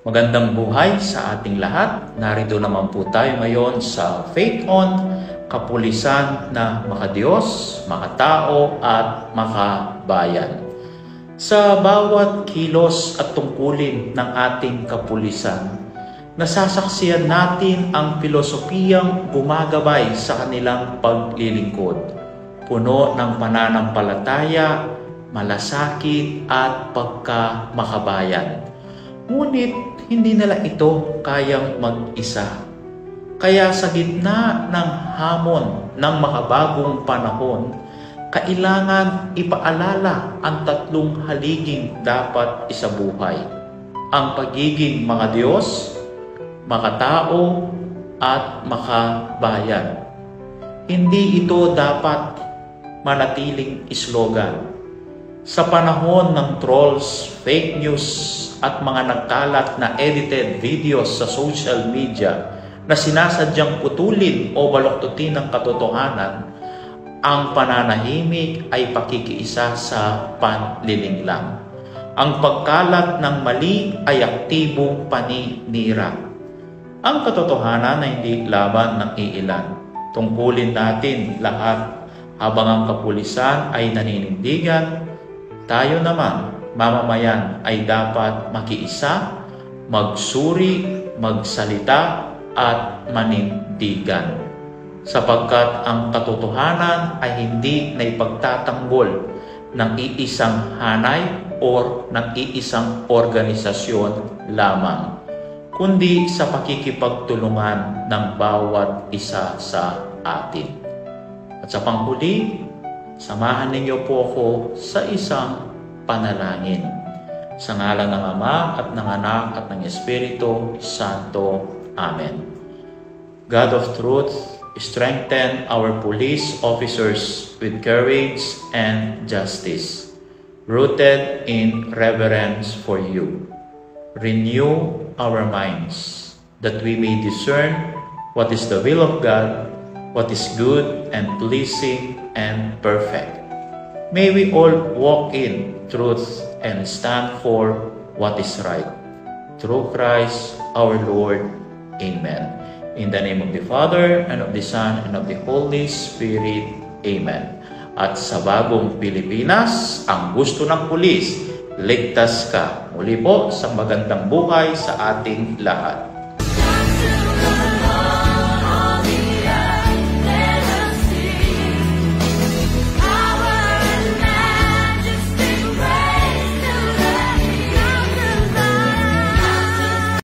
Magandang buhay sa ating lahat. Narito naman po tayo ngayon sa Faith On, kapulisan na makadiyos, makatao at makabayan. Sa bawat kilos at tungkulin ng ating kapulisan, nasasaksiyan natin ang filosofiyang gumagabay sa kanilang paglilingkod, puno ng pananampalataya, malasakit at pagkamakabayan. Ngunit hindi nila ito kayang mag-isa. Kaya sa gitna ng hamon ng makabagong panahon, kailangan ipaalala ang tatlong haliging dapat isabuhay: ang pagiging makadiyos, makatao, at makabayan. Hindi ito dapat manatiling slogan. Sa panahon ng trolls, fake news, at mga nagkalat na edited videos sa social media na sinasadyang putulin o baluktutin ng katotohanan, ang pananahimik ay pakikiisa sa panlilinglang. Ang pagkalat ng mali ay aktibong paninira. Ang katotohanan ay hindi laban ng iilan. Tungkulin natin lahat habang ang kapulisan ay naninindigan. Tayo naman, mamamayan, ay dapat makiisa, magsuri, magsalita, at manindigan. Sapagkat ang katotohanan ay hindi na ipagtatanggol ng iisang hanay o ng iisang organisasyon lamang, kundi sa pakikipagtulungan ng bawat isa sa atin. At sa panghuli, samahan ninyo po ako sa isang panalangin. Sa ngalan ng Ama at ng Anak at ng Espiritu Santo. Amen. God of truth, strengthen our police officers with courage and justice, rooted in reverence for you. Renew our minds, that we may discern what is the will of God, what is good and pleasing and perfect. May we all walk in truth and stand for what is right. Through Christ our Lord. Amen. In the name of the Father, and of the Son, and of the Holy Spirit. Amen. At sa bagong Pilipinas, ang gusto ng pulis, ligtas ka. Muli po sa magandang buhay sa ating lahat.